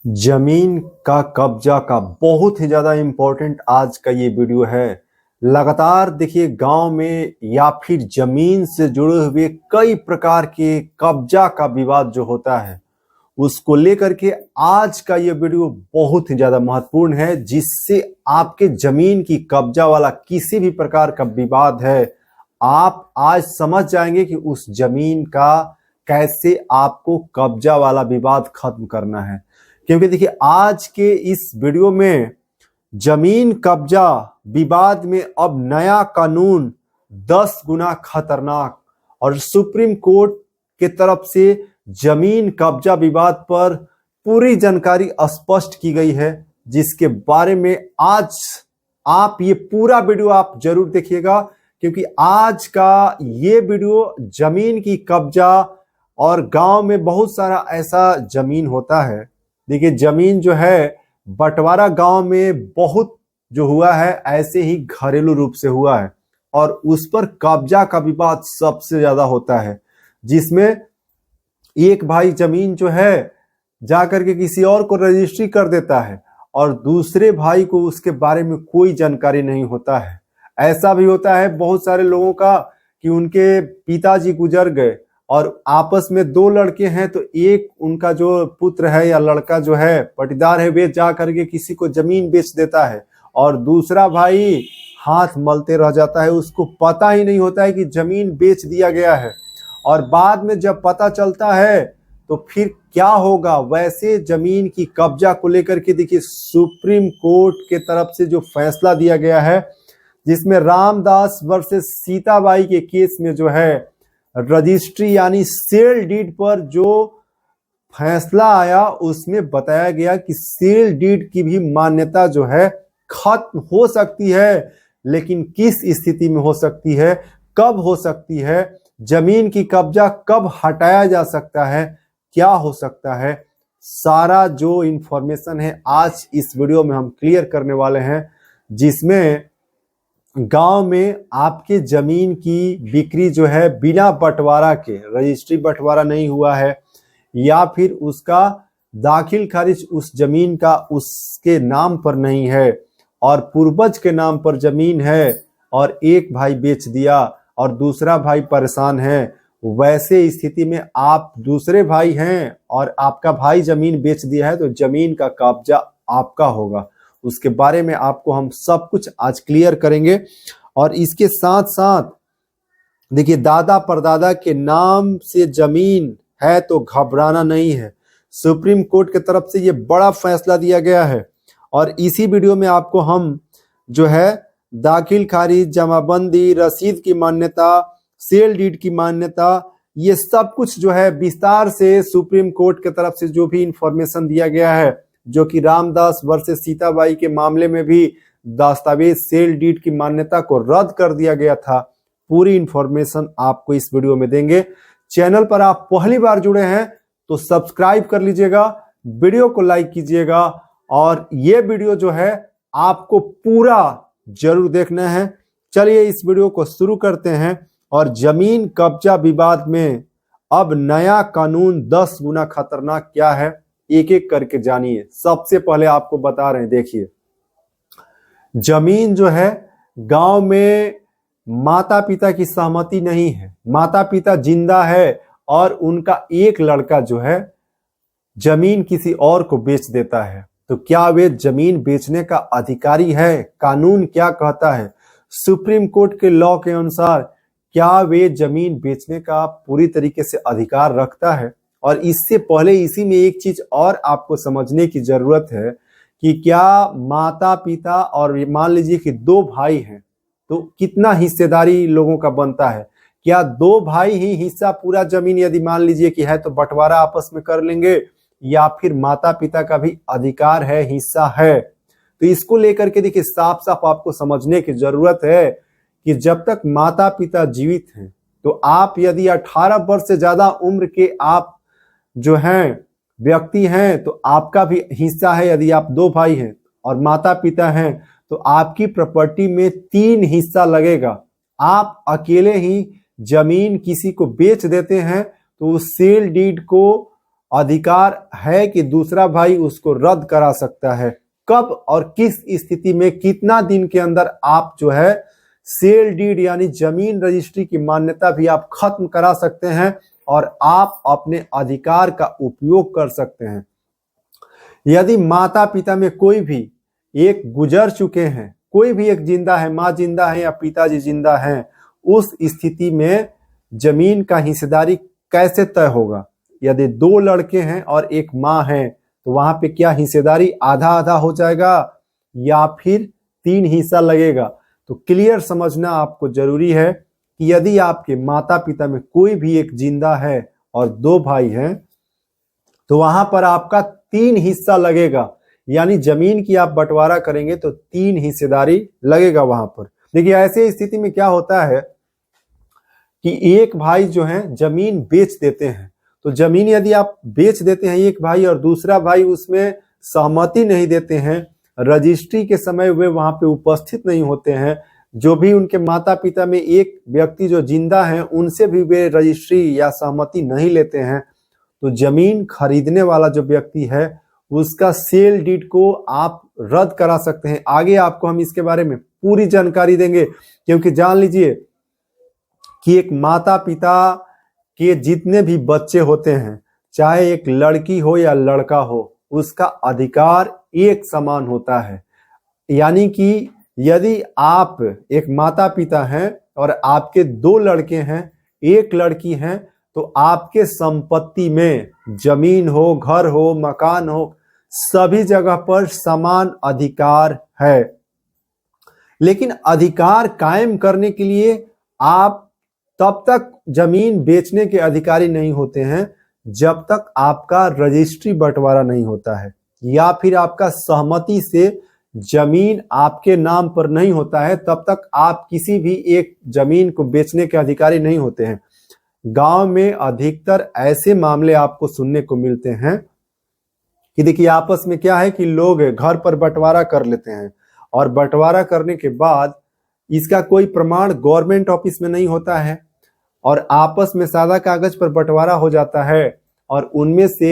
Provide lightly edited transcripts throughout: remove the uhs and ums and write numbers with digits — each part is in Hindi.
जमीन का कब्जा का बहुत ही ज्यादा इम्पोर्टेंट आज का ये वीडियो है। लगातार देखिए गांव में या फिर जमीन से जुड़े हुए कई प्रकार के कब्जा का विवाद जो होता है उसको लेकर के आज का ये वीडियो बहुत ही ज्यादा महत्वपूर्ण है, जिससे आपके जमीन की कब्जा वाला किसी भी प्रकार का विवाद है आप आज समझ जाएंगे कि उस जमीन का कैसे आपको कब्जा वाला विवाद खत्म करना है। क्योंकि देखिए आज के इस वीडियो में जमीन कब्जा विवाद में अब नया कानून 10 गुना खतरनाक और सुप्रीम कोर्ट के तरफ से जमीन कब्जा विवाद पर पूरी जानकारी स्पष्ट की गई है, जिसके बारे में आज आप ये पूरा वीडियो आप जरूर देखिएगा। क्योंकि आज का ये वीडियो जमीन की कब्जा और गांव में बहुत सारा ऐसा जमीन होता है। देखिए जमीन जो है बंटवारा गांव में बहुत जो हुआ है ऐसे ही घरेलू रूप से हुआ है और उस पर कब्जा का विवाद सबसे ज्यादा होता है, जिसमें एक भाई जमीन जो है जाकर के किसी और को रजिस्ट्री कर देता है और दूसरे भाई को उसके बारे में कोई जानकारी नहीं होता है। ऐसा भी होता है बहुत सारे लोगों का कि उनके पिताजी गुजर गए और आपस में दो लड़के हैं, तो एक उनका जो पुत्र है या लड़का जो है पटीदार है वे जा करके किसी को जमीन बेच देता है और दूसरा भाई हाथ मलते रह जाता है, उसको पता ही नहीं होता है कि जमीन बेच दिया गया है। और बाद में जब पता चलता है तो फिर क्या होगा। वैसे जमीन की कब्जा को लेकर के देखिए सुप्रीम कोर्ट के तरफ से जो फैसला दिया गया है, जिसमें रामदास वर्सेस सीताबाई के केस में जो है रजिस्ट्री यानी सेल डीड पर जो फैसला आया उसमें बताया गया कि सेल डीड की भी मान्यता जो है खत्म हो सकती है, लेकिन किस स्थिति में हो सकती है, कब हो सकती है, जमीन की कब्जा कब हटाया जा सकता है, क्या हो सकता है, सारा जो इंफॉर्मेशन है आज इस वीडियो में हम क्लियर करने वाले हैं। जिसमें गांव में आपके जमीन की बिक्री जो है बिना बंटवारा के, रजिस्ट्री बंटवारा नहीं हुआ है या फिर उसका दाखिल खारिज उस जमीन का उसके नाम पर नहीं है और पूर्वज के नाम पर जमीन है और एक भाई बेच दिया और दूसरा भाई परेशान है, वैसे स्थिति में आप दूसरे भाई हैं और आपका भाई जमीन बेच दिया है तो जमीन का कब्जा आपका होगा। उसके बारे में आपको हम सब कुछ आज क्लियर करेंगे। और इसके साथ साथ देखिए दादा परदादा के नाम से जमीन है तो घबराना नहीं है। सुप्रीम कोर्ट की तरफ से ये बड़ा फैसला दिया गया है और इसी वीडियो में आपको हम जो है दाखिल खारिज, जमाबंदी, रसीद की मान्यता, सेल डीड की मान्यता, ये सब कुछ जो है विस्तार से सुप्रीम कोर्ट की तरफ से जो भी इंफॉर्मेशन दिया गया है, जो कि रामदास वर्सेस सीताबाई के मामले में भी दस्तावेज सेल डीड की मान्यता को रद्द कर दिया गया था, पूरी इंफॉर्मेशन आपको इस वीडियो में देंगे। चैनल पर आप पहली बार जुड़े हैं तो सब्सक्राइब कर लीजिएगा, वीडियो को लाइक कीजिएगा और ये वीडियो जो है आपको पूरा जरूर देखना है। चलिए इस वीडियो को शुरू करते हैं और जमीन कब्जा विवाद में अब नया कानून 10 गुना खतरनाक क्या है एक एक करके जानिए। सबसे पहले आपको बता रहे हैं, देखिए जमीन जो है गांव में माता पिता की सहमति नहीं है, माता पिता जिंदा है और उनका एक लड़का जो है जमीन किसी और को बेच देता है, तो क्या वे जमीन बेचने का अधिकारी है? कानून क्या कहता है? सुप्रीम कोर्ट के लॉ के अनुसार क्या वे जमीन बेचने का पूरी तरीके से अधिकार रखता है? और इससे पहले इसी में एक चीज और आपको समझने की जरूरत है कि क्या माता पिता और मान लीजिए कि दो भाई हैं तो कितना हिस्सेदारी लोगों का बनता है? क्या दो भाई ही हिस्सा पूरा जमीन यदि मान लीजिए कि है तो बंटवारा आपस में कर लेंगे या फिर माता पिता का भी अधिकार है, हिस्सा है? तो इसको लेकर के देखिए साफ साफ आपको समझने की जरूरत है कि जब तक माता पिता जीवित हैं तो आप यदि 18 वर्ष से ज्यादा उम्र के आप जो हैं व्यक्ति हैं तो आपका भी हिस्सा है। यदि आप दो भाई हैं और माता पिता हैं तो आपकी प्रॉपर्टी में 3 हिस्सा लगेगा। आप अकेले ही जमीन किसी को बेच देते हैं तो उस सेल डीड को अधिकार है कि दूसरा भाई उसको रद्द करा सकता है। कब और किस स्थिति में, कितना दिन के अंदर आप जो है सेल डीड यानी जमीन रजिस्ट्री की मान्यता भी आप खत्म करा सकते हैं और आप अपने अधिकार का उपयोग कर सकते हैं। यदि माता पिता में कोई भी एक गुजर चुके हैं, कोई भी एक जिंदा है, माँ जिंदा है या पिताजी जिंदा हैं, उस स्थिति में जमीन का हिस्सेदारी कैसे तय होगा? यदि 2 लड़के हैं और एक माँ है तो वहां पे क्या हिस्सेदारी आधा आधा हो जाएगा या फिर 3 हिस्सा लगेगा? तो क्लियर समझना आपको जरूरी है कि यदि आपके माता पिता में कोई भी एक जिंदा है और 2 भाई हैं तो वहां पर आपका 3 हिस्सा लगेगा, यानी जमीन की आप बंटवारा करेंगे तो 3 हिस्सेदारी लगेगा वहां पर। देखिए ऐसे स्थिति में क्या होता है कि एक भाई जो है जमीन बेच देते हैं, तो जमीन यदि आप बेच देते हैं एक भाई और दूसरा भाई उसमें सहमति नहीं देते हैं, रजिस्ट्री के समय वे वहां पे उपस्थित नहीं होते हैं, जो भी उनके माता पिता में एक व्यक्ति जो जिंदा हैं उनसे भी वे रजिस्ट्री या सहमति नहीं लेते हैं, तो जमीन खरीदने वाला जो व्यक्ति है उसका सेल डीड को आप रद्द करा सकते हैं। आगे आपको हम इसके बारे में पूरी जानकारी देंगे, क्योंकि जान लीजिए कि एक माता पिता के जितने भी बच्चे होते हैं, चाहे एक लड़की हो या लड़का हो, उसका अधिकार एक समान होता है। यानी कि यदि आप एक माता पिता हैं और आपके 2 लड़के हैं, एक लड़की हैं, तो आपके संपत्ति में जमीन हो, घर हो, मकान हो, सभी जगह पर समान अधिकार है। लेकिन अधिकार कायम करने के लिए आप तब तक जमीन बेचने के अधिकारी नहीं होते हैं जब तक आपका रजिस्ट्री बंटवारा नहीं होता है या फिर आपका सहमति से जमीन आपके नाम पर नहीं होता है, तब तक आप किसी भी एक जमीन को बेचने के अधिकारी नहीं होते हैं। गांव में अधिकतर ऐसे मामले आपको सुनने को मिलते हैं कि देखिए आपस में क्या है कि लोग घर पर बंटवारा कर लेते हैं और बंटवारा करने के बाद इसका कोई प्रमाण गवर्नमेंट ऑफिस में नहीं होता है और आपस में सादा कागज पर बंटवारा हो जाता है और उनमें से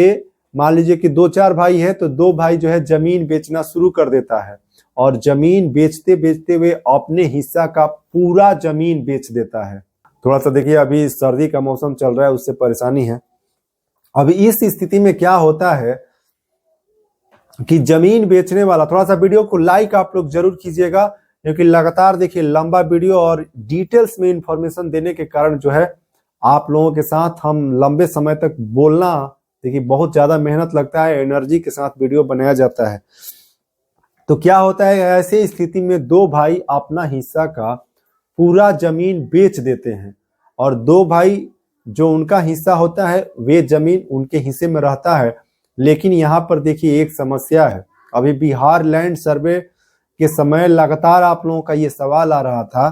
मान लीजिए कि 2-4 भाई है तो 2 भाई जो है जमीन बेचना शुरू कर देता है और जमीन बेचते बेचते हुए अपने हिस्सा का पूरा जमीन बेच देता है। थोड़ा सा देखिए अभी सर्दी का मौसम चल रहा है, उससे परेशानी है। अभी इस स्थिति में क्या होता है कि जमीन बेचने वाला, थोड़ा सा वीडियो को लाइक आप लोग जरूर कीजिएगा, क्योंकि लगातार देखिए लंबा वीडियो और डिटेल्स में इंफॉर्मेशन देने के कारण जो है आप लोगों के साथ हम लंबे समय तक बोलना, देखिए बहुत ज्यादा मेहनत लगता है, एनर्जी के साथ वीडियो बनाया जाता है। तो क्या होता है ऐसे स्थिति में 2 भाई अपना हिस्सा का पूरा जमीन बेच देते हैं और 2 भाई जो उनका हिस्सा होता है वे जमीन उनके हिस्से में रहता है। लेकिन यहाँ पर देखिए एक समस्या है। अभी बिहार लैंड सर्वे के समय लगातार आप लोगों का ये सवाल आ रहा था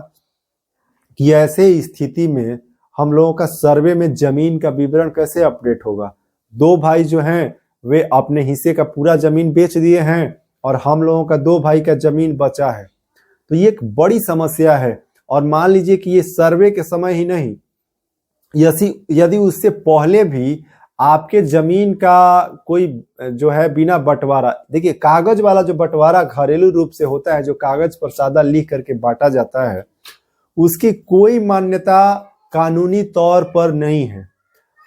कि ऐसे स्थिति में हम लोगों का सर्वे में जमीन का विवरण कैसे अपडेट होगा। 2 भाई जो हैं वे अपने हिस्से का पूरा जमीन बेच दिए हैं और हम लोगों का 2 भाई का जमीन बचा है, तो ये एक बड़ी समस्या है। और मान लीजिए कि ये सर्वे के समय ही नहीं, यदि उससे पहले भी आपके जमीन का कोई जो है बिना बंटवारा, देखिए कागज वाला जो बंटवारा घरेलू रूप से होता है, जो कागज पर सादा लिख करके बांटा जाता है, उसकी कोई मान्यता कानूनी तौर पर नहीं है।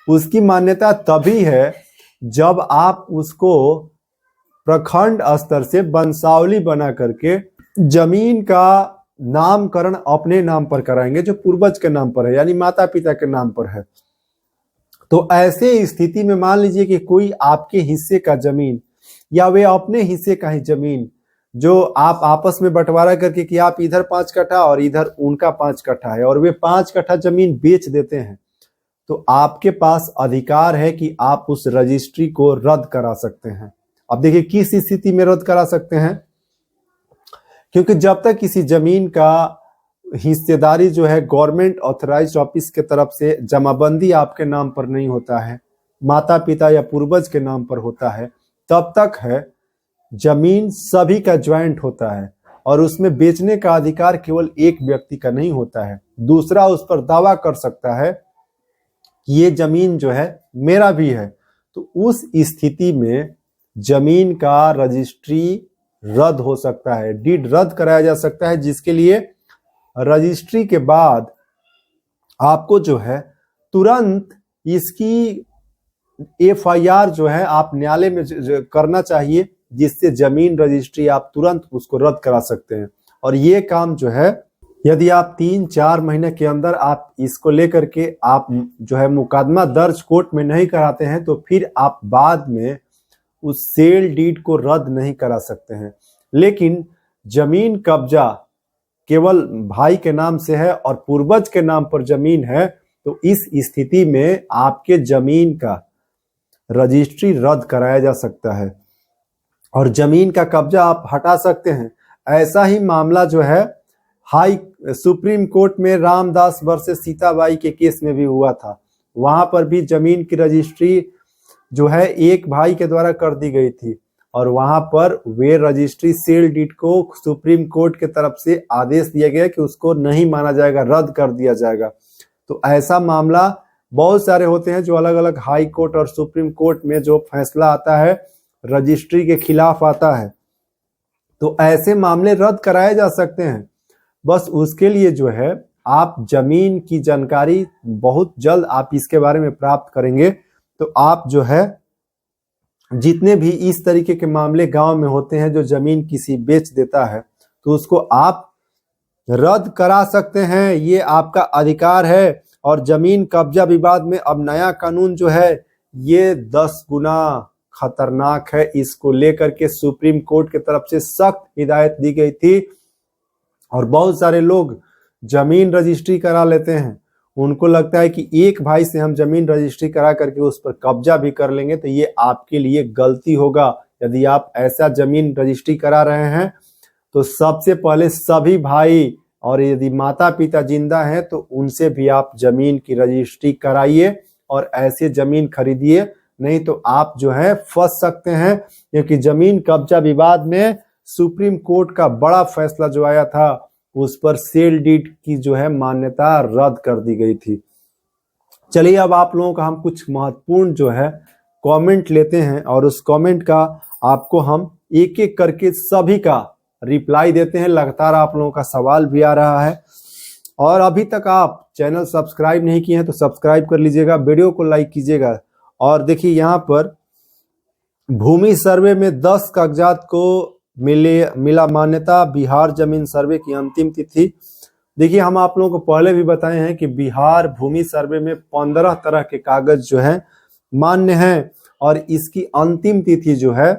उसकी मान्यता तभी है जब आप उसको प्रखंड स्तर से वंशावली बना करके जमीन का नामकरण अपने नाम पर कराएंगे, जो पूर्वज के नाम पर है, यानी माता पिता के नाम पर है। तो ऐसे स्थिति में मान लीजिए कि कोई आपके हिस्से का जमीन या वे अपने हिस्से का ही जमीन जो आप आपस में बंटवारा करके कि आप इधर 5 कट्ठा और इधर उनका 5 कट्ठा है और वे 5 कट्ठा जमीन बेच देते हैं, तो आपके पास अधिकार है कि आप उस रजिस्ट्री को रद्द करा सकते हैं। अब देखिए किस स्थिति में रद्द करा सकते हैं, क्योंकि जब तक किसी जमीन का हिस्सेदारी जो है गवर्नमेंट ऑथराइज्ड ऑफिस के तरफ से जमाबंदी आपके नाम पर नहीं होता है, माता पिता या पूर्वज के नाम पर होता है, तब तक है जमीन सभी का ज्वाइंट होता है और उसमें बेचने का अधिकार केवल एक व्यक्ति का नहीं होता है। दूसरा उस पर दावा कर सकता है कि ये जमीन जो है मेरा भी है, तो उस स्थिति में जमीन का रजिस्ट्री रद्द हो सकता है, डीड रद्द कराया जा सकता है, जिसके लिए रजिस्ट्री के बाद आपको जो है तुरंत इसकी एफआईआर जो है आप न्यायालय में करना चाहिए, जिससे जमीन रजिस्ट्री आप तुरंत उसको रद्द करा सकते हैं। और ये काम जो है यदि आप 3-4 महीने के अंदर आप इसको लेकर के आप जो है मुकदमा दर्ज कोर्ट में नहीं कराते हैं तो फिर आप बाद में उस सेल डीड को रद्द नहीं करा सकते हैं। लेकिन जमीन कब्जा केवल भाई के नाम से है और पूर्वज के नाम पर जमीन है, तो इस स्थिति में आपके जमीन का रजिस्ट्री रद्द कराया जा सकता है और जमीन का कब्जा आप हटा सकते हैं। ऐसा ही मामला जो है सुप्रीम कोर्ट में रामदास वर्सेस सीताबाई के केस में भी हुआ था। वहां पर भी जमीन की रजिस्ट्री जो है एक भाई के द्वारा कर दी गई थी और वहां पर वे रजिस्ट्री सेल डीड को सुप्रीम कोर्ट के तरफ से आदेश दिया गया कि उसको नहीं माना जाएगा, रद्द कर दिया जाएगा। तो ऐसा मामला बहुत सारे होते हैं जो अलग अलग हाई कोर्ट और सुप्रीम कोर्ट में जो फैसला आता है रजिस्ट्री के खिलाफ आता है, तो ऐसे मामले रद्द कराए जा सकते हैं। बस उसके लिए जो है आप जमीन की जानकारी बहुत जल्द आप इसके बारे में प्राप्त करेंगे, तो आप जो है जितने भी इस तरीके के मामले गांव में होते हैं जो जमीन किसी बेच देता है तो उसको आप रद्द करा सकते हैं, ये आपका अधिकार है। और जमीन कब्जा विवाद में अब नया कानून जो है ये 10 गुना खतरनाक है। इसको लेकर के सुप्रीम कोर्ट की तरफ से सख्त हिदायत दी गई थी और बहुत सारे लोग जमीन रजिस्ट्री करा लेते हैं। उनको लगता है कि एक भाई से हम जमीन रजिस्ट्री करा करके उस पर कब्जा भी कर लेंगे, तो ये आपके लिए गलती होगा। यदि आप ऐसा जमीन रजिस्ट्री करा रहे हैं तो सबसे पहले सभी भाई और यदि माता पिता जिंदा हैं तो उनसे भी आप जमीन की रजिस्ट्री कराइए और ऐसे जमीन खरीदिए, नहीं तो आप जो है फंस सकते हैं। क्योंकि जमीन कब्जा विवाद में सुप्रीम कोर्ट का बड़ा फैसला जो आया था उस पर सेल डीड की जो है मान्यता रद्द कर दी गई थी। चलिए अब आप लोगों का हम कुछ महत्वपूर्ण जो है कमेंट लेते हैं और उस कमेंट का आपको हम एक एक करके सभी का रिप्लाई देते हैं। लगातार आप लोगों का सवाल भी आ रहा है और अभी तक आप चैनल सब्सक्राइब नहीं किए हैं तो सब्सक्राइब कर लीजिएगा, वीडियो को लाइक कीजिएगा। और देखिए यहाँ पर भूमि सर्वे में 10 कागजात को मिला मान्यता, बिहार जमीन सर्वे की अंतिम तिथि। देखिए हम आप लोगों को पहले भी बताए हैं कि बिहार भूमि सर्वे में 15 तरह के कागज जो है मान्य हैं और इसकी अंतिम तिथि जो है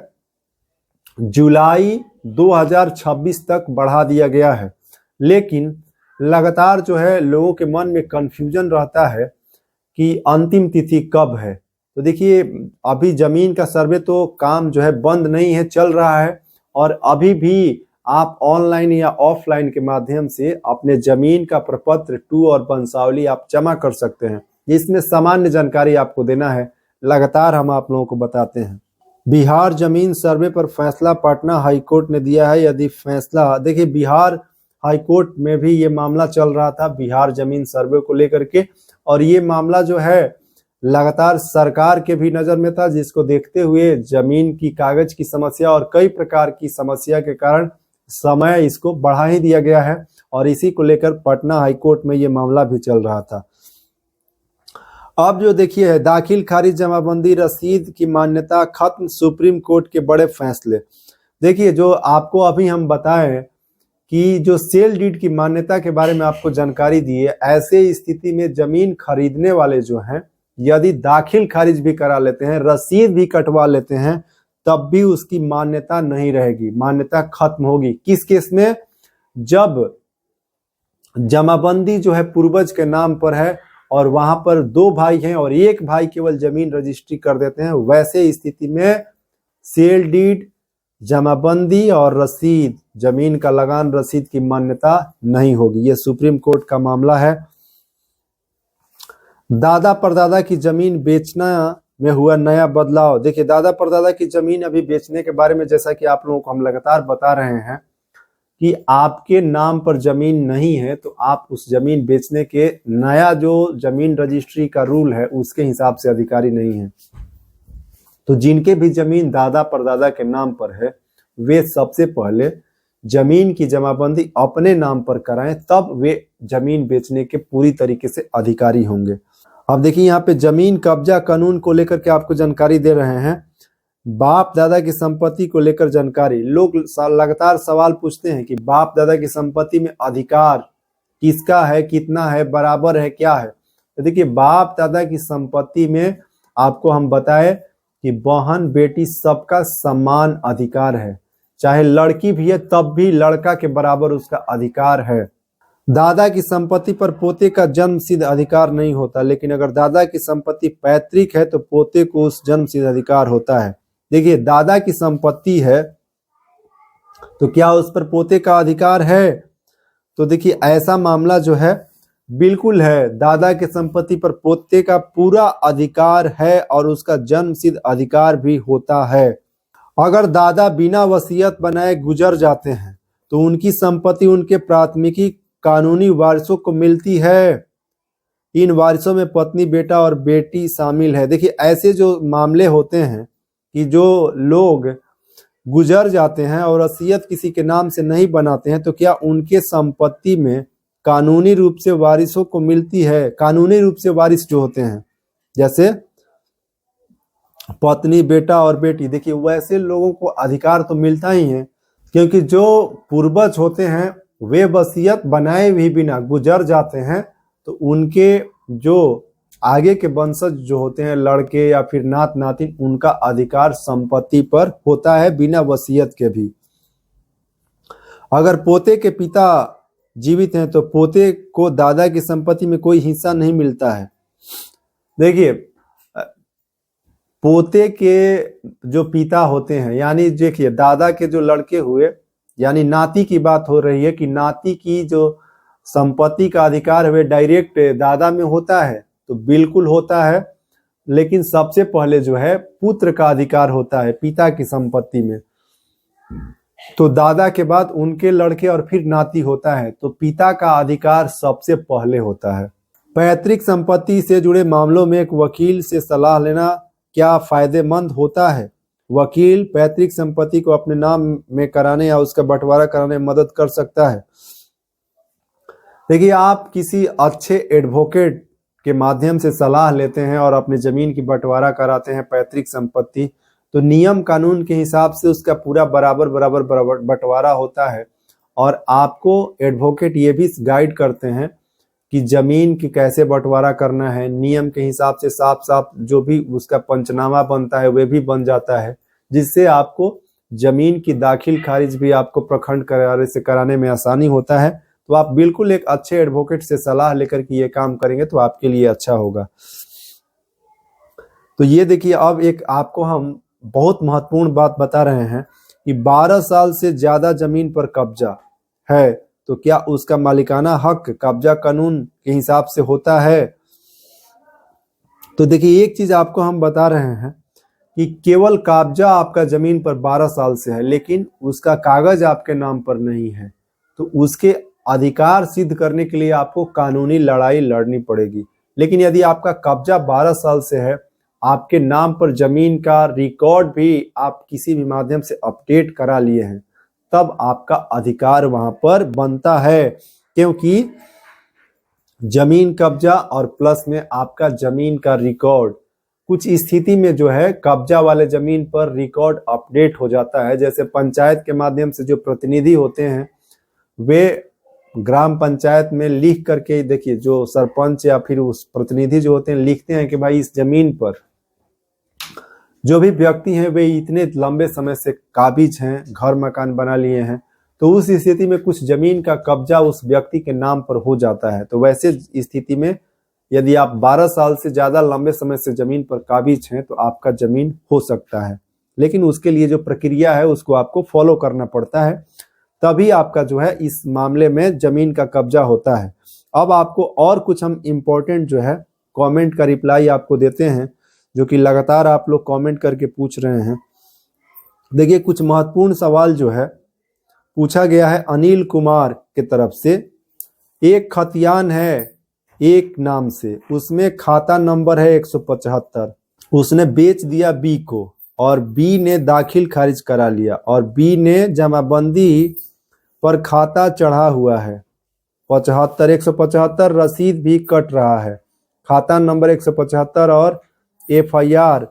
जुलाई 2026 तक बढ़ा दिया गया है। लेकिन लगातार जो है लोगों के मन में कंफ्यूजन रहता है कि अंतिम तिथि कब है। तो देखिए अभी जमीन का सर्वे तो काम जो है बंद नहीं है, चल रहा है और अभी भी आप ऑनलाइन या ऑफलाइन के माध्यम से अपने जमीन का प्रपत्र 2 और वंशावली आप जमा कर सकते हैं। इसमें सामान्य जानकारी आपको देना है, लगातार हम आप लोगों को बताते हैं। बिहार जमीन सर्वे पर फैसला पटना हाईकोर्ट ने दिया है। यदि फैसला, देखिए बिहार हाईकोर्ट में भी ये मामला चल रहा था बिहार जमीन सर्वे को लेकर के, और ये मामला जो है लगातार सरकार के भी नजर में था, जिसको देखते हुए जमीन की कागज की समस्या और कई प्रकार की समस्या के कारण समय इसको बढ़ा ही दिया गया है और इसी को लेकर पटना हाईकोर्ट में ये मामला भी चल रहा था। अब जो देखिए दाखिल खारिज जमाबंदी रसीद की मान्यता खत्म, सुप्रीम कोर्ट के बड़े फैसले। देखिए जो आपको अभी हम बताएं कि जो सेल डीड की मान्यता के बारे में आपको जानकारी दी है, ऐसे स्थिति में जमीन खरीदने वाले जो हैं यदि दाखिल खारिज भी करा लेते हैं, रसीद भी कटवा लेते हैं, तब भी उसकी मान्यता नहीं रहेगी, मान्यता खत्म होगी। किस केस में? जब जमाबंदी जो है पूर्वज के नाम पर है और वहां पर 2 भाई हैं और एक भाई केवल जमीन रजिस्ट्री कर देते हैं, वैसे स्थिति में सेल डीड, जमाबंदी और रसीद, जमीन का लगान रसीद की मान्यता नहीं होगी। यह सुप्रीम कोर्ट का मामला है। दादा परदादा की जमीन बेचना में हुआ नया बदलाव। देखिए दादा परदादा की जमीन अभी बेचने के बारे में जैसा कि आप लोगों को हम लगातार बता रहे हैं कि आपके नाम पर जमीन नहीं है तो आप उस जमीन बेचने के नया जो जमीन रजिस्ट्री का रूल है उसके हिसाब से अधिकारी नहीं है। तो जिनके भी जमीन दादा परदादा के नाम पर है वे सबसे पहले जमीन की जमाबंदी अपने नाम पर कराएं, तब वे जमीन बेचने के पूरी तरीके से अधिकारी होंगे। अब देखिए यहाँ पे जमीन कब्जा कानून को लेकर के आपको जानकारी दे रहे हैं। बाप दादा की संपत्ति को लेकर जानकारी। लोग लगातार सवाल पूछते हैं कि बाप दादा की संपत्ति में अधिकार किसका है, कितना है, बराबर है, क्या है। तो देखिए बाप दादा की संपत्ति में आपको हम बताए कि बहन बेटी सबका समान अधिकार है, चाहे लड़की भी है तब भी लड़का के बराबर उसका अधिकार है। दादा की संपत्ति पर पोते का जन्म सिद्ध अधिकार नहीं होता, लेकिन अगर दादा की संपत्ति पैतृक है तो पोते को उस जन्म सिद्ध अधिकार होता है। देखिए दादा की संपत्ति है तो क्या उस पर पोते का अधिकार है? तो देखिए ऐसा मामला जो है बिल्कुल है, दादा की संपत्ति पर पोते का पूरा अधिकार है और उसका जन्म सिद्ध अधिकार भी होता है। अगर दादा बिना वसीयत बनाए गुजर जाते हैं तो उनकी संपत्ति उनके प्राथमिकी कानूनी वारिसों को मिलती है। इन वारिसों में पत्नी, बेटा और बेटी शामिल है। देखिए ऐसे जो मामले होते हैं कि जो लोग गुजर जाते हैं और वसीयत किसी के नाम से नहीं बनाते हैं तो क्या उनके संपत्ति में कानूनी रूप से वारिसों को मिलती है। कानूनी रूप से वारिस जो होते हैं जैसे पत्नी, बेटा और बेटी, देखिए वैसे लोगों को अधिकार तो मिलता ही है, क्योंकि जो पूर्वज होते हैं वे वसीयत बनाए भी बिना गुजर जाते हैं तो उनके जो आगे के वंशज जो होते हैं, लड़के या फिर नात नातिन, उनका अधिकार संपत्ति पर होता है बिना वसीयत के भी। अगर पोते के पिता जीवित हैं तो पोते को दादा की संपत्ति में कोई हिस्सा नहीं मिलता है। देखिए पोते के जो पिता होते हैं, यानी देखिए दादा के जो लड़के हुए, यानी नाती की बात हो रही है कि नाती की जो संपत्ति का अधिकार है वे डायरेक्ट दादा में होता है, तो बिल्कुल होता है, लेकिन सबसे पहले जो है पुत्र का अधिकार होता है पिता की संपत्ति में। तो दादा के बाद उनके लड़के और फिर नाती होता है, तो पिता का अधिकार सबसे पहले होता है। पैतृक संपत्ति से जुड़े मामलों में एक वकील से सलाह लेना क्या फायदेमंद होता है? वकील पैतृक संपत्ति को अपने नाम में कराने या उसका बंटवारा कराने में मदद कर सकता है। देखिए आप किसी अच्छे एडवोकेट के माध्यम से सलाह लेते हैं और अपने जमीन की बंटवारा कराते हैं पैतृक संपत्ति, तो नियम कानून के हिसाब से उसका पूरा बराबर बंटवारा होता है। और आपको एडवोकेट ये भी गाइड करते हैं कि जमीन की कैसे बंटवारा करना है, नियम के हिसाब से साफ साफ जो भी उसका पंचनामा बनता है वे भी बन जाता है, जिससे आपको जमीन की दाखिल खारिज भी आपको प्रखंड कार्यालय से कराने में आसानी होता है। तो आप बिल्कुल एक अच्छे एडवोकेट से सलाह लेकर के ये काम करेंगे तो आपके लिए अच्छा होगा। तो ये देखिए अब एक आपको हम बहुत महत्वपूर्ण बात बता रहे हैं कि 12 साल से ज्यादा जमीन पर कब्जा है तो क्या उसका मालिकाना हक कब्जा कानून के हिसाब से होता है? तो देखिए एक चीज आपको हम बता रहे हैं कि केवल कब्जा आपका जमीन पर 12 साल से है, लेकिन उसका कागज आपके नाम पर नहीं है, तो उसके अधिकार सिद्ध करने के लिए आपको कानूनी लड़ाई लड़नी पड़ेगी। लेकिन यदि आपका कब्जा 12 साल से है, आपके नाम पर जमीन का रिकॉर्ड भी आप किसी भी माध्यम से अपडेट करा लिए हैं, तब आपका अधिकार वहां पर बनता है, क्योंकि जमीन कब्जा और प्लस में आपका जमीन का रिकॉर्ड, कुछ स्थिति में जो है कब्जा वाले जमीन पर रिकॉर्ड अपडेट हो जाता है। जैसे पंचायत के माध्यम से जो प्रतिनिधि होते हैं वे ग्राम पंचायत में लिख करके, देखिए जो सरपंच या फिर उस प्रतिनिधि जो होते हैं लिखते हैं कि भाई इस जमीन पर जो भी व्यक्ति हैं वे इतने लंबे समय से काबिज हैं, घर मकान बना लिए हैं, तो उस स्थिति में कुछ जमीन का कब्जा उस व्यक्ति के नाम पर हो जाता है। तो वैसे स्थिति में यदि आप 12 साल से ज्यादा लंबे समय से जमीन पर काबिज हैं तो आपका जमीन हो सकता है, लेकिन उसके लिए जो प्रक्रिया है उसको आपको फॉलो करना पड़ता है, तभी आपका जो है इस मामले में जमीन का कब्जा होता है। अब आपको और कुछ हम इम्पोर्टेंट जो है कमेंट का रिप्लाई आपको देते हैं, जो कि लगातार आप लोग कमेंट करके पूछ रहे हैं। देखिए कुछ महत्वपूर्ण सवाल जो है पूछा गया है अनिल कुमार के तरफ से। एक खतियान है एक नाम से, उसमें खाता नंबर है 175, उसने बेच दिया बी को, और बी ने दाखिल खारिज करा लिया और बी ने जमाबंदी पर खाता चढ़ा हुआ है 75 175 रसीद भी कट रहा है, खाता नंबर 175 और FIR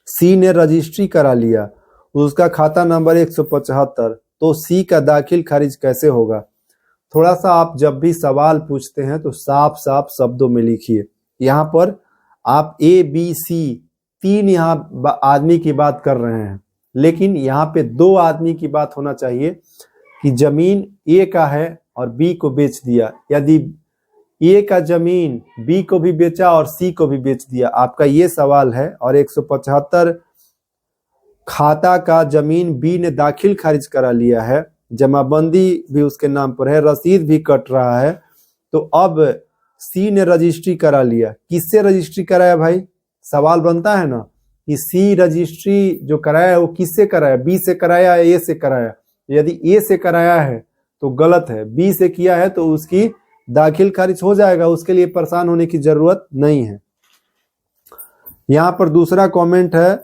सी ने रजिस्ट्री करा लिया, उसका खाता नंबर 175, तो सी का दाखिल खारिज कैसे होगा? थोड़ा सा आप जब भी सवाल पूछते हैं तो साफ साफ शब्दों में लिखिए। यहाँ पर आप ABC 3 यहाँ आदमी की बात कर रहे हैं, लेकिन यहाँ पे 2 आदमी की बात होना चाहिए कि जमीन ए का है और बी को बेच दिया। यदि ए का जमीन बी को भी बेचा और सी को भी बेच दिया, आपका ये सवाल है, और 175 खाता का जमीन बी ने दाखिल खारिज करा लिया है, जमाबंदी भी उसके नाम पर है, रसीद भी कट रहा है, तो अब सी ने रजिस्ट्री करा लिया। किससे रजिस्ट्री कराया भाई? सवाल बनता है ना कि सी रजिस्ट्री जो कराया वो किससे कराया? बी से कराया या ए से कराया? यदि ए से कराया है तो गलत है, बी से किया है तो उसकी दाखिल खारिज हो जाएगा, उसके लिए परेशान होने की जरूरत नहीं है। यहाँ पर दूसरा कमेंट है,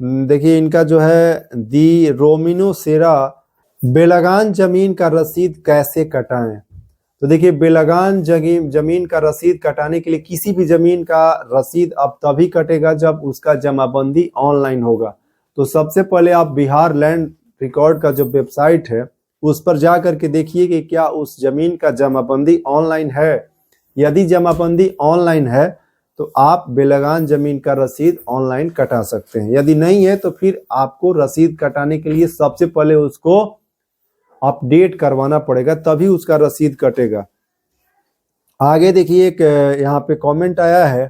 देखिए इनका जो है दी रोमिनो सेरा, बेलगान जमीन का रसीद कैसे कटाएं? तो देखिए बेलगान जमीन का रसीद कटाने के लिए किसी भी जमीन का रसीद अब तभी कटेगा जब उसका जमाबंदी ऑनलाइन होगा। तो सबसे पहले आप बिहार लैंड रिकॉर्ड का जो वेबसाइट है उस पर जा करके देखिए कि क्या उस जमीन का जमाबंदी ऑनलाइन है। यदि जमाबंदी ऑनलाइन है तो आप बेलगान जमीन का रसीद ऑनलाइन कटा सकते हैं। यदि नहीं है तो फिर आपको रसीद कटाने के लिए सबसे पहले उसको अपडेट करवाना पड़ेगा, तभी उसका रसीद कटेगा। आगे देखिए एक यहाँ पे कमेंट आया है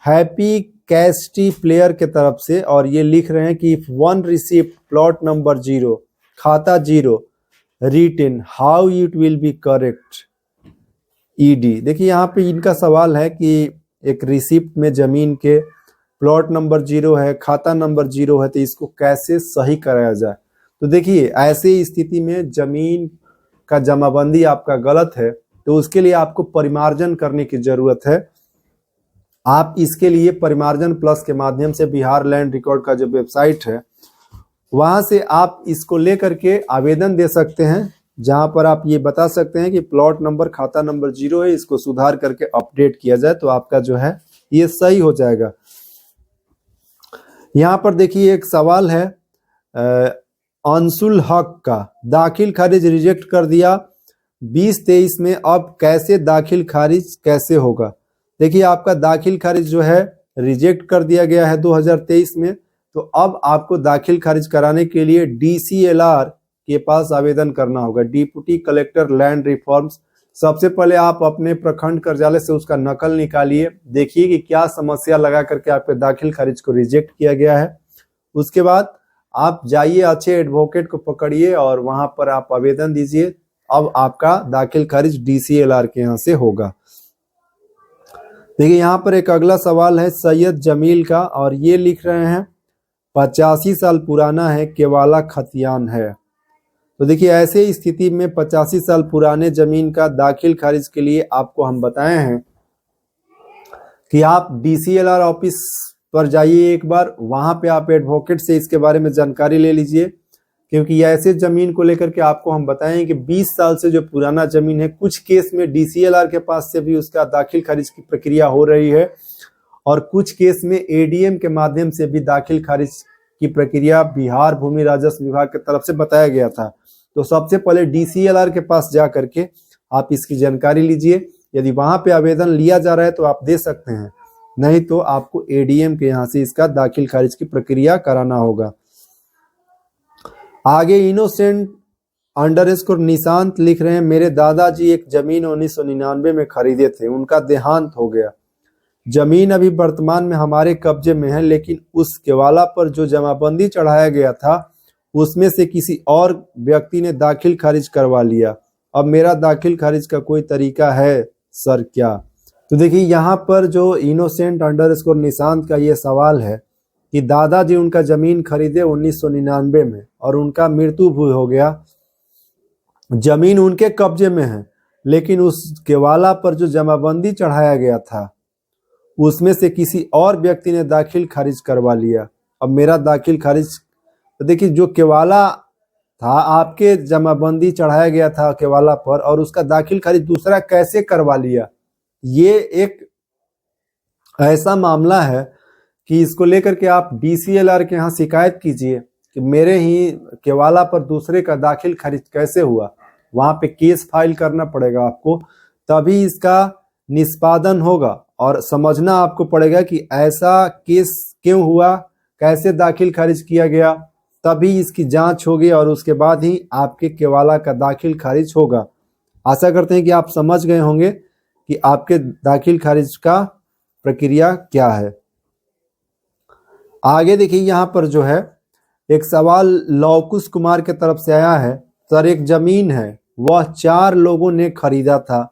हैप्पी कैस्टी प्लेयर के तरफ से, और ये लिख रहे हैं कि if one receipt plot number 0 खाता 0 written how it will be correct ED। देखिए यहाँ पे इनका सवाल है कि एक रिसिप्ट में जमीन के प्लॉट नंबर 0 है, खाता नंबर 0 है, तो इसको कैसे सही कराया जाए? तो देखिए ऐसे स्थिति में जमीन का जमाबंदी आपका गलत है तो उसके लिए आपको परिमार्जन करने की जरूरत है। आप इसके लिए परिमार्जन प्लस के माध्यम से बिहार लैंड रिकॉर्ड का जो वेबसाइट है वहां से आप इसको लेकर के आवेदन दे सकते हैं, जहां पर आप ये बता सकते हैं कि प्लॉट नंबर खाता नंबर 0 है, इसको सुधार करके अपडेट किया जाए तो आपका जो है ये सही हो जाएगा। यहाँ पर देखिए एक सवाल है अंशुल हक का, दाखिल खारिज रिजेक्ट कर दिया 2023 में, अब कैसे दाखिल खारिज कैसे होगा? देखिए आपका दाखिल खारिज जो है रिजेक्ट कर दिया गया है 2023 में, तो अब आपको दाखिल खारिज कराने के लिए DCLR के पास आवेदन करना होगा, डिप्टी कलेक्टर लैंड रिफॉर्म्स। सबसे पहले आप अपने प्रखंड कार्यालय से उसका नकल निकालिए, देखिए कि क्या समस्या लगा करके आपके दाखिल खारिज को रिजेक्ट किया गया है। उसके बाद आप जाइए अच्छे एडवोकेट को पकड़िए और वहां पर आप आवेदन दीजिए, अब आपका दाखिल खारिज DCLR के यहाँ से होगा। देखिए यहाँ पर एक अगला सवाल है सैयद जमील का, और ये लिख रहे हैं 85 साल पुराना है, केवाला खतियान है। तो देखिए ऐसे स्थिति में 85 साल पुराने जमीन का दाखिल खारिज के लिए आपको हम बताए हैं कि आप DCLR ऑफिस पर जाइए एक बार, वहां पे आप एडवोकेट से इसके बारे में जानकारी ले लीजिए, क्योंकि ऐसे जमीन को लेकर के आपको हम बताएं कि 20 साल से जो पुराना जमीन है, कुछ केस में DCLR के पास से भी उसका दाखिल खारिज की प्रक्रिया हो रही है और कुछ केस में ADM के माध्यम से भी दाखिल खारिज की प्रक्रिया बिहार भूमि राजस्व विभाग की तरफ से बताया गया था। तो सबसे पहले DCLR के पास जा करके आप इसकी जानकारी लीजिए, यदि वहां पे आवेदन लिया जा रहा है तो आप दे सकते हैं, नहीं तो आपको ADM के यहाँ से इसका दाखिल खारिज की प्रक्रिया कराना होगा। आगे इनोसेंट _ निशांत लिख रहे हैं मेरे दादाजी एक जमीन 1999 में खरीदे थे, उनका देहांत हो गया, जमीन अभी वर्तमान में हमारे कब्जे में है, लेकिन उस केवाला पर जो जमाबंदी चढ़ाया गया था उसमें से किसी और व्यक्ति ने दाखिल खारिज करवा लिया, अब मेरा दाखिल खारिज का कोई तरीका है सर क्या? तो देखिए यहाँ पर जो इनोसेंट _ निशांत का ये सवाल है कि दादाजी उनका जमीन खरीदे 1999 में और उनका मृत्यु भी हो गया, जमीन उनके कब्जे में है, लेकिन उस केवाला पर जो जमाबंदी चढ़ाया गया था उसमें से किसी और व्यक्ति ने दाखिल खारिज करवा लिया, अब मेरा दाखिल खारिज, तो देखिए जो केवाला था आपके जमाबंदी चढ़ाया गया था केवाला पर, और उसका दाखिल खारिज दूसरा कैसे करवा लिया। ये एक ऐसा मामला है कि इसको लेकर के आप DCLR के यहाँ शिकायत कीजिए कि मेरे ही केवाला पर दूसरे का दाखिल खारिज कैसे हुआ। वहां पे केस फाइल करना पड़ेगा आपको, तभी इसका निष्पादन होगा। और समझना आपको पड़ेगा कि ऐसा केस क्यों हुआ, कैसे दाखिल खारिज किया गया, तभी इसकी जांच होगी और उसके बाद ही आपके केवाला का दाखिल खारिज होगा। आशा करते हैं कि आप समझ गए होंगे कि आपके दाखिल खारिज का प्रक्रिया क्या है। आगे देखिए यहाँ पर जो है एक सवाल लौकुश कुमार के तरफ से आया है। सर, एक जमीन है, वह 4 लोगों ने खरीदा था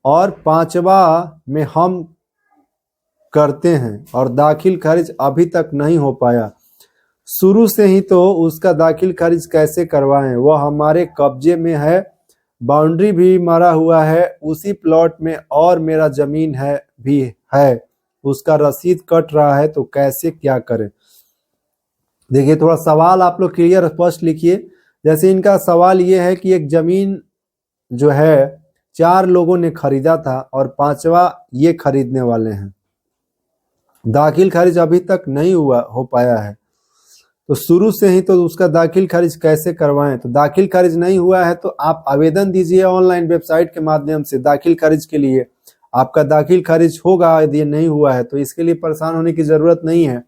और 5वां में हम करते हैं और दाखिल खारिज अभी तक नहीं हो पाया। शुरू से ही तो उसका दाखिल खारिज कैसे करवाएं, वह हमारे कब्जे में है, बाउंड्री भी मारा हुआ है उसी प्लॉट में और मेरा जमीन है भी है, उसका रसीद कट रहा है, तो कैसे क्या करें। देखिए थोड़ा सवाल आप लोग क्लियर स्पष्ट लिखिए। जैसे इनका सवाल ये है कि एक जमीन जो है 4 लोगों ने खरीदा था और 5वां ये खरीदने वाले हैं, दाखिल खारिज अभी तक नहीं हो पाया है, तो शुरू से ही तो उसका दाखिल खारिज कैसे करवाएं। तो दाखिल खारिज नहीं हुआ है तो आप आवेदन दीजिए ऑनलाइन वेबसाइट के माध्यम से दाखिल खारिज के लिए, आपका दाखिल खारिज होगा। यदि नहीं हुआ है तो इसके लिए परेशान होने की जरूरत नहीं है,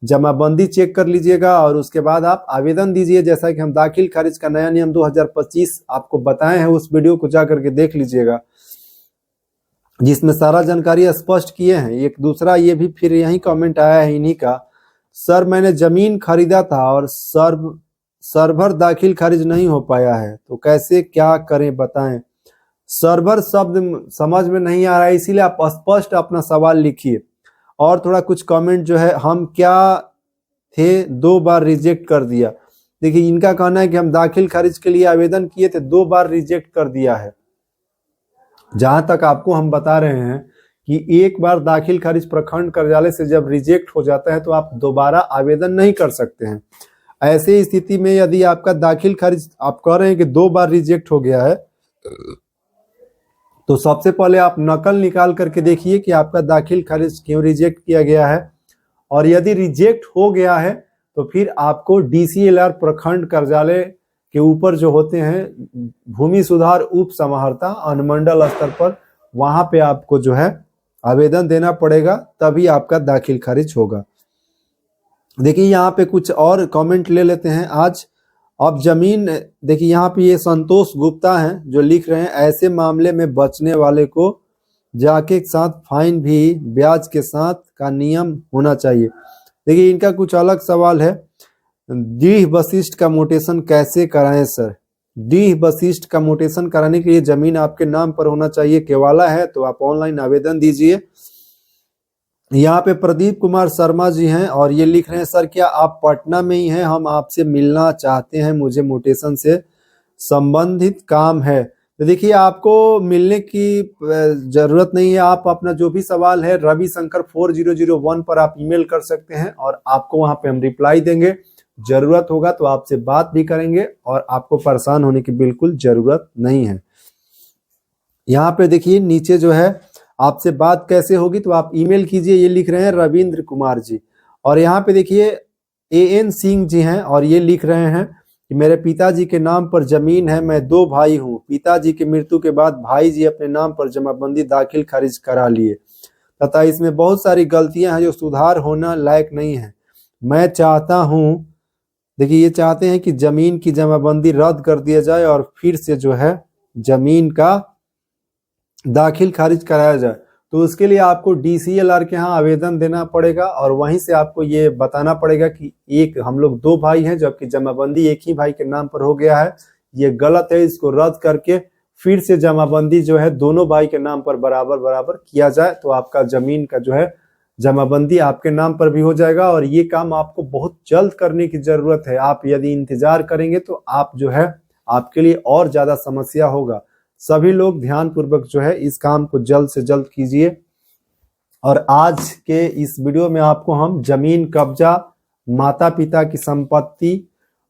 जमाबंदी चेक कर लीजिएगा और उसके बाद आप आवेदन दीजिए। जैसा कि हम दाखिल खारिज का नया नियम 2025 आपको बताए हैं, उस वीडियो को जाकर के देख लीजिएगा, जिसमें सारा जानकारी स्पष्ट किए हैं। एक दूसरा ये भी फिर यही कमेंट आया है इन्हीं का, सर मैंने जमीन खरीदा था और सर्वर दाखिल खारिज नहीं हो पाया है, तो कैसे क्या करें बताएं। सर्वर शब्द समझ में नहीं आ रहा है, इसीलिए आप स्पष्ट अपना सवाल लिखिए। और थोड़ा कुछ कमेंट जो है, हम क्या थे 2 बार रिजेक्ट कर दिया। देखिए इनका कहना है कि हम दाखिल खारिज के लिए आवेदन किए थे, 2 बार रिजेक्ट कर दिया है। जहां तक आपको हम बता रहे हैं कि एक बार दाखिल खारिज प्रखंड कार्यालय से जब रिजेक्ट हो जाता है तो आप दोबारा आवेदन नहीं कर सकते हैं। ऐसी स्थिति में यदि आपका दाखिल खारिज आप कह रहे हैं कि 2 बार रिजेक्ट हो गया है, तो सबसे पहले आप नकल निकाल करके देखिए कि आपका दाखिल खारिज क्यों रिजेक्ट किया गया है। और यदि रिजेक्ट हो गया है तो फिर आपको DCLR प्रखंड कार्यालय के ऊपर जो होते हैं भूमि सुधार उप समाहर्ता अनुमंडल स्तर पर, वहां पे आपको जो है आवेदन देना पड़ेगा, तभी आपका दाखिल खारिज होगा। देखिए यहाँ पे कुछ और कमेंट ले लेते हैं आज। अब जमीन, देखिए यहाँ पे ये संतोष गुप्ता हैं जो लिख रहे हैं, ऐसे मामले में बचने वाले को जाके के साथ फाइन भी ब्याज के साथ का नियम होना चाहिए। देखिए इनका कुछ अलग सवाल है, डीह वशिष्ठ का मोटेशन कैसे कराएं सर। डीह वशिष्ठ का मोटेशन कराने के लिए जमीन आपके नाम पर होना चाहिए, केवाला है तो आप ऑनलाइन आवेदन दीजिए। यहाँ पे प्रदीप कुमार शर्मा जी हैं और ये लिख रहे हैं, सर क्या आप पटना में ही हैं, हम आपसे मिलना चाहते हैं, मुझे मोटेशन से संबंधित काम है। तो देखिए आपको मिलने की जरूरत नहीं है, आप अपना जो भी सवाल है ravisankar4001 पर आप ईमेल कर सकते हैं और आपको वहां पे हम रिप्लाई देंगे। जरूरत होगा तो आपसे बात भी करेंगे और आपको परेशान होने की बिल्कुल जरूरत नहीं है। यहाँ पे देखिए नीचे जो है आपसे बात कैसे होगी, तो आप ईमेल कीजिए, ये लिख रहे हैं रविंद्र कुमार जी। और यहाँ पे देखिए AN सिंह जी हैं और ये लिख रहे हैं कि मेरे पिताजी के नाम पर जमीन है, मैं 2 भाई हूँ, पिताजी की मृत्यु के बाद भाई जी अपने नाम पर जमाबंदी दाखिल खारिज करा लिए तथा इसमें बहुत सारी गलतियां हैं जो सुधार होना लायक नहीं है। मैं चाहता हूँ, देखिए ये चाहते हैं कि जमीन की जमाबंदी रद्द कर दिया जाए और फिर से जो है जमीन का दाखिल खारिज कराया जाए। तो उसके लिए आपको DCLR के यहाँ आवेदन देना पड़ेगा और वहीं से आपको ये बताना पड़ेगा कि हम लोग 2 भाई हैं जबकि जमाबंदी एक ही भाई के नाम पर हो गया है, ये गलत है, इसको रद्द करके फिर से जमाबंदी जो है दोनों भाई के नाम पर बराबर बराबर किया जाए, तो आपका जमीन का जो है जमाबंदी आपके नाम पर भी हो जाएगा। और ये काम आपको बहुत जल्द करने की जरूरत है, आप यदि इंतजार करेंगे तो आप जो है आपके लिए और ज्यादा समस्या होगा। सभी लोग ध्यान पूर्वक जो है इस काम को जल्द से जल्द कीजिए। और आज के इस वीडियो में आपको हम जमीन कब्जा माता पिता की संपत्ति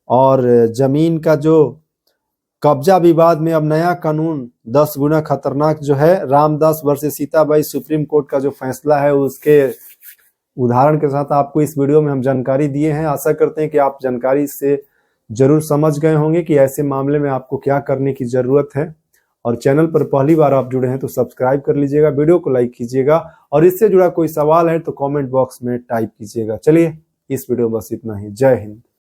और जमीन का जो कब्जा विवाद में अब नया कानून 10 गुना खतरनाक जो है, Ramdas versus Sitabai supreme court का जो फैसला है उसके उदाहरण के साथ आपको इस वीडियो में हम जानकारी दिए हैं। आशा करते हैं कि आप जानकारी से जरूर समझ गए होंगे कि ऐसे मामले में आपको क्या करने की जरूरत है। और चैनल पर पहली बार आप जुड़े हैं तो सब्सक्राइब कर लीजिएगा, वीडियो को लाइक कीजिएगा और इससे जुड़ा कोई सवाल है तो कमेंट बॉक्स में टाइप कीजिएगा। चलिए इस वीडियो में बस इतना ही। जय हिंद।